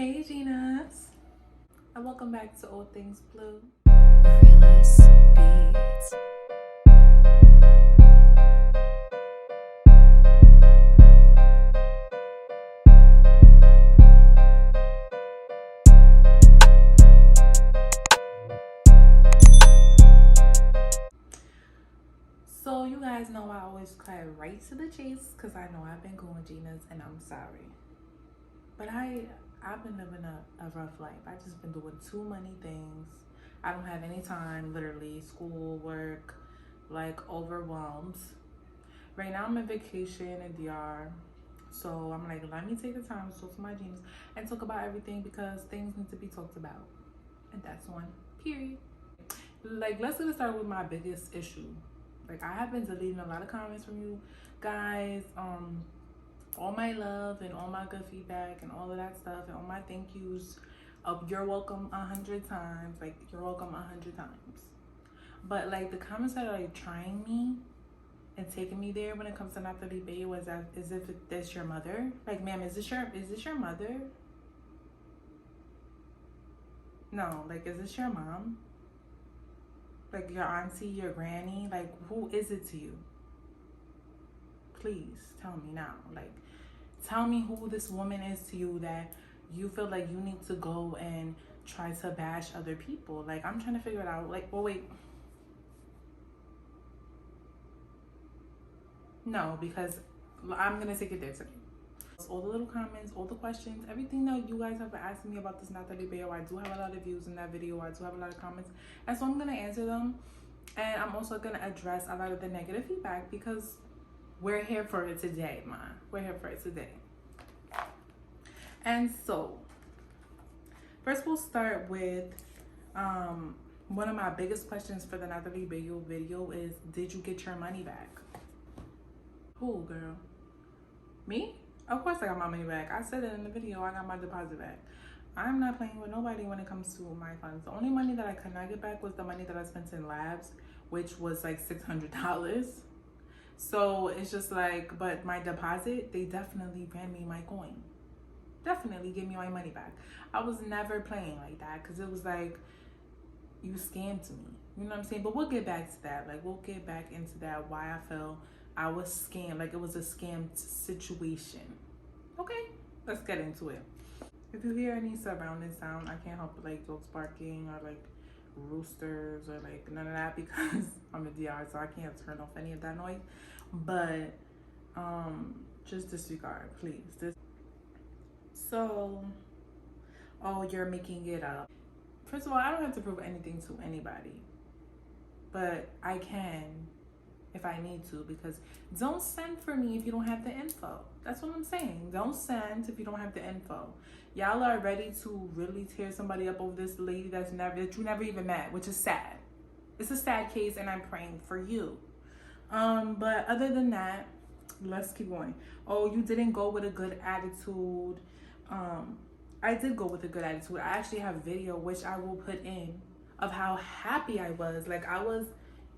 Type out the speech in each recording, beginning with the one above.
Hey Ginas, and welcome back to All Things Blue. Realist Beats. So you guys know I always cut right to the chase because I know I've been going Ginas and I'm sorry. But I've been living a rough life. I just been doing too many things. I don't have any time, literally, school, work, like overwhelmed. Right now I'm on vacation in DR. So I'm like, let me take the time to talk to my Ginas and talk about everything because things need to be talked about. And that's one, period. Like, let's get started with my biggest issue. Like, I have been deleting a lot of comments from you guys, all my love and all my good feedback and all of that stuff and all my thank yous of you're welcome 100 times, like you're welcome 100 times. But like the comments that are like trying me and taking me there when it comes to Nathaly Bello is as if that's your mother. Like, ma'am, is this your mother? No, like, is this your mom? Like your auntie, your granny? Like, who is it to you? Please tell me now. Like, tell me who this woman is to you that you feel like you need to go and try to bash other people. Like, I'm trying to figure it out. Like, well, wait. No, because I'm gonna take it there today. All the little comments, all the questions, everything that you guys have been asking me about this Nathaly Bello, I do have a lot of views in that video. I do have a lot of comments, and so I'm gonna answer them, and I'm also gonna address a lot of the negative feedback because we're here for it today, ma. We're here for it today. And so, first we'll start with one of my biggest questions for the Nathaly Bello video is, did you get your money back? Who, girl? Me? Of course I got my money back. I said it in the video, I got my deposit back. I'm not playing with nobody when it comes to my funds. The only money that I could not get back was the money that I spent in labs, which was like $600. So it's just like, but my deposit, they definitely ran me my coin. Definitely give me my money back. I was never playing like that because it was like, you scammed me. You know what I'm saying? But we'll get back to that. Like, we'll get back into that, why I felt I was scammed. Like, it was a scam situation. Okay, let's get into it. If you hear any surrounding sound, I can't help but like dogs barking or like roosters or like none of that because I'm a DR, so I can't turn off any of that noise. But just disregard, please. So, oh, you're making it up. First of all, I don't have to prove anything to anybody, but I can if I need to, because don't send for me if you don't have the info. That's what I'm saying. Don't send if you don't have the info. Y'all are ready to really tear somebody up over this lady that you never even met, which is sad. It's a sad case, and I'm praying for you. But other than that, let's keep going. Oh, you didn't go with a good attitude. I did go with a good attitude. I actually have a video which I will put in of how happy I was. Like, I was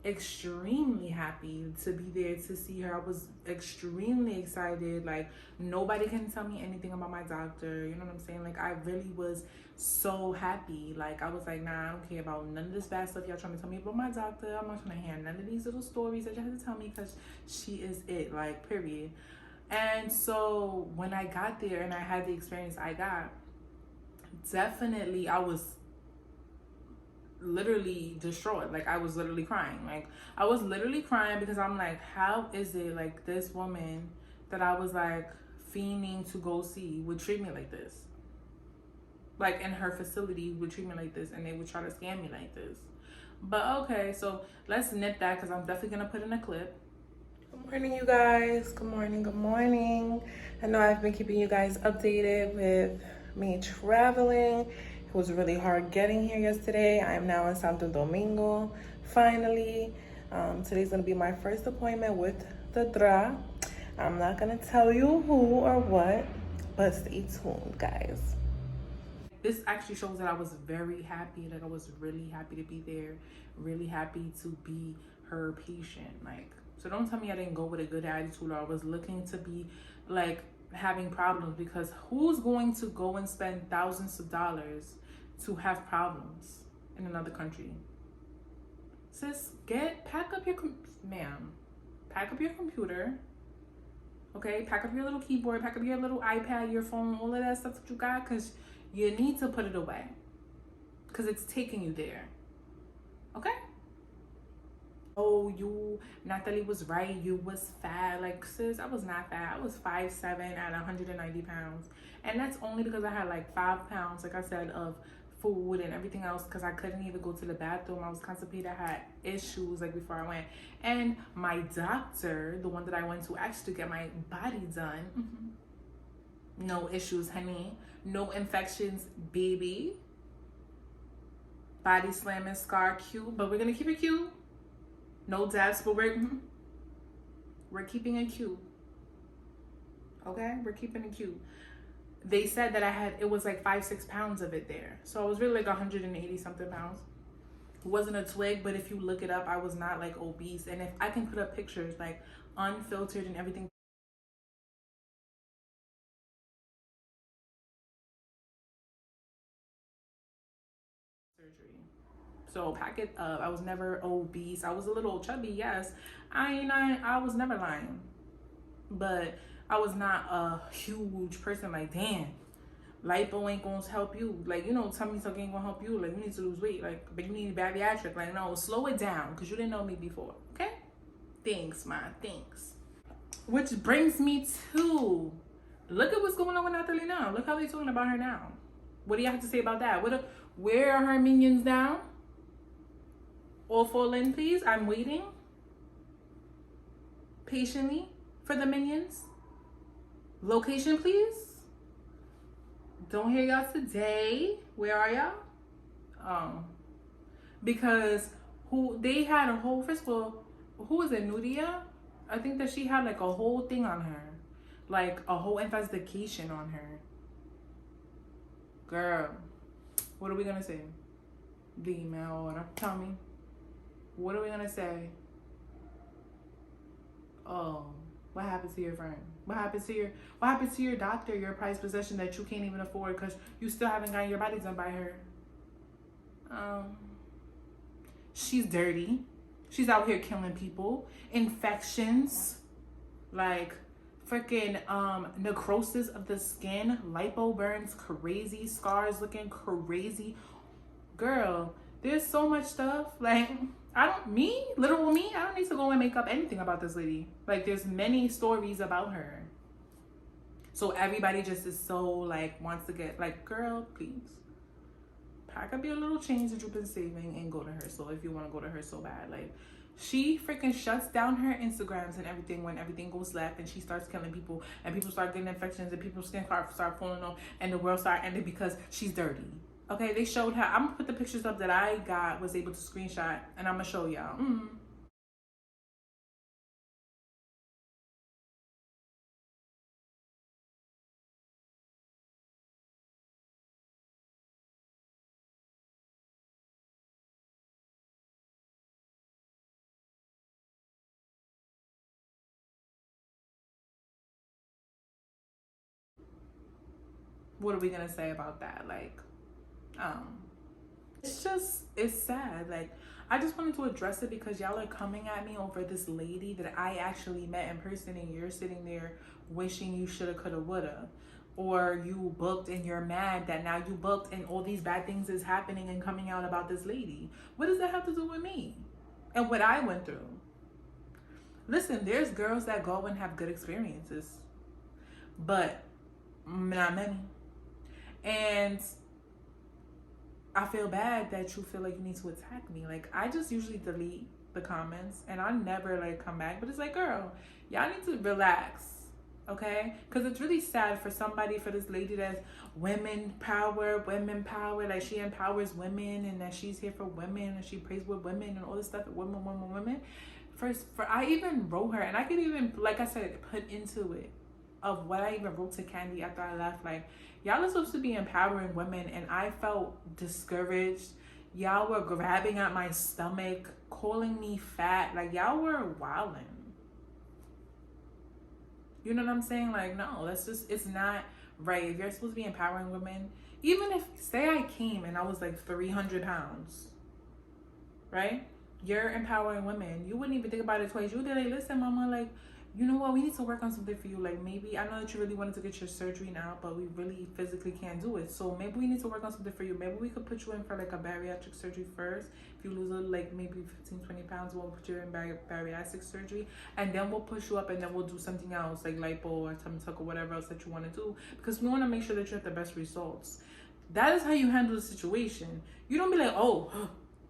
extremely happy to be there to see her. I was extremely excited. Like, nobody can tell me anything about my doctor. You know what I'm saying? Like, I really was so happy. Like, I was like, nah, I don't care about none of this bad stuff y'all trying to tell me about my doctor. I'm not trying to hear none of these little stories that you have to tell me because she is it. Like, period. And so when I got there and I had the experience I got, definitely I was literally distraught. Like, I was literally crying. Like, I was literally crying because I'm like, how is it like this woman that I was like fiending to go see would treat me like this? Like, in her facility would treat me like this, and they would try to scam me like this. But okay, so let's nip that because I'm definitely gonna put in a clip. Good morning, you guys. Good morning, good morning. I know I've been keeping you guys updated with me traveling. It was really hard getting here yesterday. I am now in Santo Domingo, finally. Today's gonna be my first appointment with the DRA. I'm not gonna tell you who or what, but stay tuned, guys. This actually shows that I was very happy. Like, I was really happy to be there, really happy to be her patient. Like, so don't tell me I didn't go with a good attitude or I was looking to be like having problems, because who's going to go and spend thousands of dollars to have problems in another country? Sis, pack up your computer, okay? Pack up your little keyboard, pack up your little iPad, your phone, all of that stuff that you got, because you need to put it away, because it's taking you there, okay? Oh, Nathaly was right, you was fat. Like, sis, I was not fat. I was 5'7" at 190 pounds. And that's only because I had like 5 pounds, like I said, of food and everything else, because I couldn't even go to the bathroom. I was constipated. I had issues like before I went. And my doctor, the one that I went to actually get my body done, no issues, honey. No infections, baby. Body slamming, scar, cute. But we're going to keep it cute. No dabs, but we're keeping it cute. Okay? We're keeping it cute. They said that it was like 5-6 pounds of it there. So I was really like 180 something pounds. It wasn't a twig, but if you look it up, I was not like obese. And if I can put up pictures like unfiltered and everything. Surgery. So pack it up. I was never obese. I was a little chubby, yes. I was never lying. But I was not a huge person. Like, damn, lipo ain't gonna help you. Like, tummy tuck ain't gonna help you. Like, you need to lose weight. Like, but you need bariatric. Like, no, slow it down, because you didn't know me before. Okay? Thanks, man. Thanks. Which brings me to, look at what's going on with Nathaly now. Look how they're talking about her now. What do you have to say about that? Where are her minions now? All fall in, please. I'm waiting patiently for the minions. Location, please. Don't hear y'all today. Where are y'all? Because they had a whole, first of all, who was it, Nudia? I think that she had like a whole thing on her. Like a whole investigation on her. Girl, what are we gonna say? Dime ahora. Tell me. What are we gonna say? Oh, what happened to your friend? What happened to your doctor, your prized possession that you can't even afford because you still haven't gotten your body done by her? She's dirty. She's out here killing people. Infections, like freaking necrosis of the skin, lipo burns, crazy scars, looking crazy. Girl, there's so much stuff. Like, literal me, I don't need to go and make up anything about this lady. Like, there's many stories about her. So everybody just is so like wants to get like, girl, please pack up your little change that you've been saving and go to her. So if you want to go to her so bad, like, she freaking shuts down her Instagrams and everything when everything goes left, and she starts killing people, and people start getting infections, and people's skin start falling off, and the world start ending because she's dirty. Okay, they showed her. I'm gonna put the pictures up that I was able to screenshot, and I'm gonna show y'all. What are we gonna say about that? Like, it's sad. Like, I just wanted to address it because y'all are coming at me over this lady that I actually met in person, and you're sitting there wishing you shoulda, coulda, woulda. Or you booked and you're mad that now you booked and all these bad things is happening and coming out about this lady. What does that have to do with me and what I went through? Listen, there's girls that go and have good experiences, but not many. And I feel bad that you feel like you need to attack me. Like, I just usually delete the comments and I never like come back. But it's like, girl, y'all need to relax, okay? Because it's really sad for this lady that's women power. Like, she empowers women and that she's here for women and she prays with women and all this stuff. Women. I even wrote her, and I could even, like I said, put into it of what I even wrote to Candy after I left. Like, y'all are supposed to be empowering women, and I felt discouraged. Y'all were grabbing at my stomach, calling me fat. Like, y'all were wilding. You know what I'm saying? Like, no, that's just, it's not right. If you're supposed to be empowering women, even if, say I came and I was like 300 pounds, right? You're empowering women. You wouldn't even think about it twice. You would be like, listen, mama, like, you know what? We need to work on something for you. Like, maybe, I know that you really wanted to get your surgery now, but we really physically can't do it. So maybe we need to work on something for you. Maybe we could put you in for like a bariatric surgery first. If you lose like maybe 15, 20 pounds, we'll put you in bariatric surgery. And then we'll push you up and then we'll do something else like lipo or tummy tuck or whatever else that you want to do. Because we want to make sure that you have the best results. That is how you handle the situation. You don't be like, oh,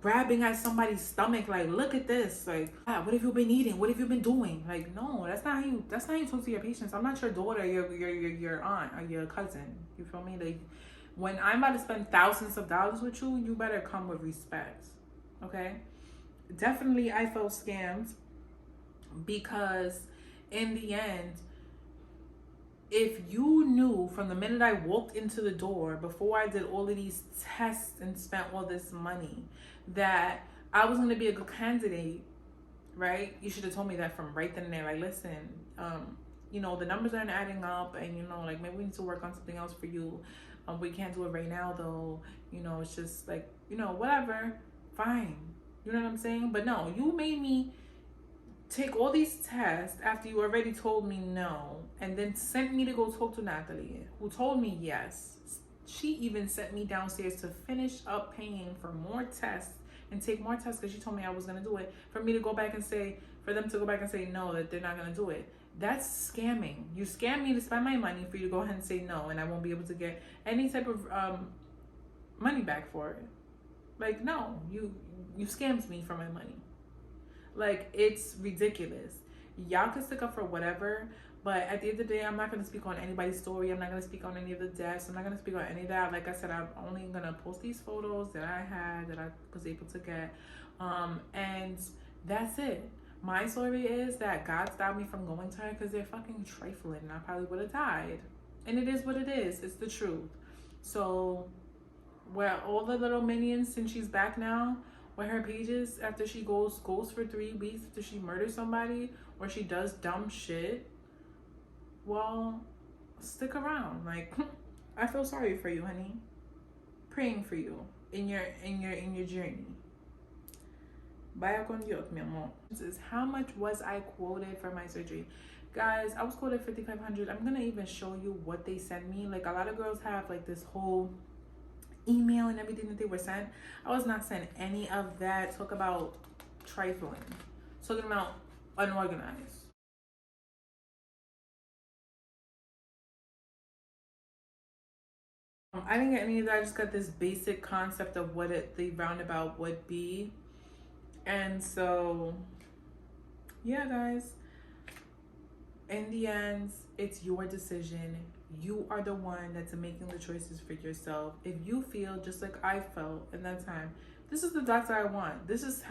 grabbing at somebody's stomach, like, look at this, like, what have you been eating, what have you been doing? Like, no, that's not how you talk to your patients. I'm not your daughter, your aunt, or your cousin. You feel me? Like, when I'm about to spend thousands of dollars with you, you better come with respect. Okay? Definitely I felt scammed, because in the end, if you knew from the minute I walked into the door, before I did all of these tests and spent all this money, that I was going to be a good candidate, right? You should have told me that from right then and there. Like, listen, you know, the numbers aren't adding up, and, you know, like, maybe we need to work on something else for you. We can't do it right now, though. You know, it's just like, you know, whatever. Fine. You know what I'm saying? But no, you made me take all these tests after you already told me no, and then sent me to go talk to Nathaly, who told me yes. She even sent me downstairs to finish up paying for more tests and take more tests, because she told me I was going to do it, for me to go back and say, for them to go back and say no, that they're not going to do it. That's scamming. You scam me to spend my money for you to go ahead and say no, and I won't be able to get any type of money back for it. Like, no, you scammed me for my money. Like, it's ridiculous. Y'all can stick up for whatever, but at the end of the day, I'm not going to speak on anybody's story. I'm not going to speak on any of the deaths. I'm not going to speak on any of that. Like I said, I'm only going to post these photos that I had, that I was able to get. And that's it. My story is that God stopped me from going to her because they're fucking trifling, and I probably would have died. And it is what it is. It's the truth. So, where all the little minions, since she's back now, with her pages, after she goes for 3 weeks, after she murders somebody or she does dumb shit, well, stick around. Like, I feel sorry for you, honey. Praying for you in your journey. Vaya con Dios, mi amor. This is how much was I quoted for my surgery. Guys, I was quoted $5,500. I'm gonna even show you what they sent me. Like, a lot of girls have like this whole email and everything that they were sent. I was not sent any of that. Talk about trifling. Talking about unorganized. I didn't get any of that. I just got this basic concept of what the roundabout would be. And so, yeah, guys, in the end, it's your decision. You are the one that's making the choices for yourself. If you feel just like I felt in that time, this is the doctor I want. This is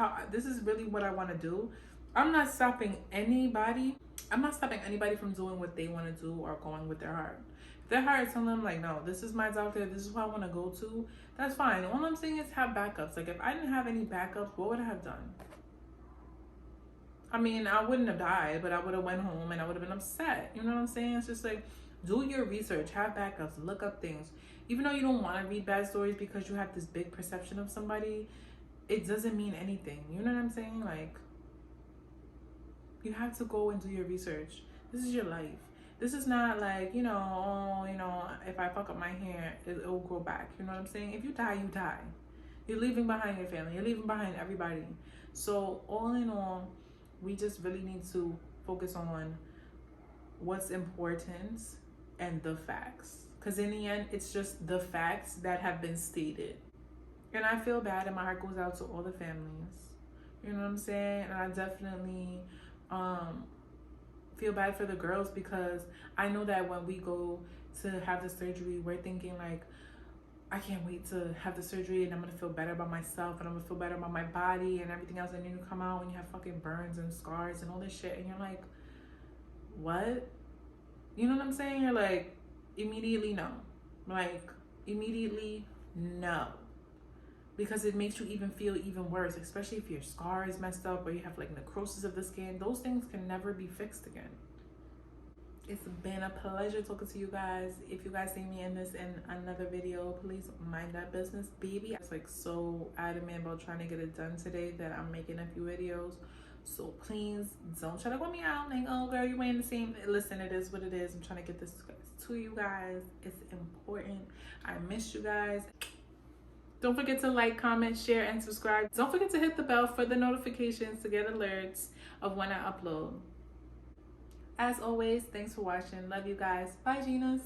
really what I want to do. I'm not stopping anybody. I'm not stopping anybody from doing what they want to do or going with their heart. If their heart is telling them, like, no, this is my doctor, this is who I want to go to, that's fine. All I'm saying is have backups. Like, if I didn't have any backups, what would I have done? I mean, I wouldn't have died, but I would have went home and I would have been upset. You know what I'm saying? It's just like, do your research, have backups, look up things. Even though you don't want to read bad stories because you have this big perception of somebody, it doesn't mean anything. You know what I'm saying? Like, you have to go and do your research. This is your life. This is not like, you know, if I fuck up my hair, it'll grow back. You know what I'm saying? If you die, you die. You're leaving behind your family. You're leaving behind everybody. So all in all, we just really need to focus on what's important and the facts. Because in the end, it's just the facts that have been stated. And I feel bad, and my heart goes out to all the families. You know what I'm saying? And I definitely feel bad for the girls, because I know that when we go to have the surgery, we're thinking like, I can't wait to have the surgery and I'm gonna feel better about myself and I'm gonna feel better about my body and everything else. And then you come out and you have fucking burns and scars and all this shit, and you're like, what? You know what I'm saying? You're like, immediately no. Like, immediately no. Because it makes you even feel even worse, especially if your scar is messed up or you have like necrosis of the skin. Those things can never be fixed again. It's been a pleasure talking to you guys. If you guys see me in another video, please mind that business, baby. I was like so adamant about trying to get it done today that I'm making a few videos. So please don't try to call me out like, oh girl, you ain't the same. Listen, it is what it is. I'm trying to get this to you guys. It's important. I miss you guys. Don't forget to like, comment, share, and subscribe. Don't forget to hit the bell for the notifications to get alerts of when I upload. As always, thanks for watching. Love you guys. Bye, Ginas.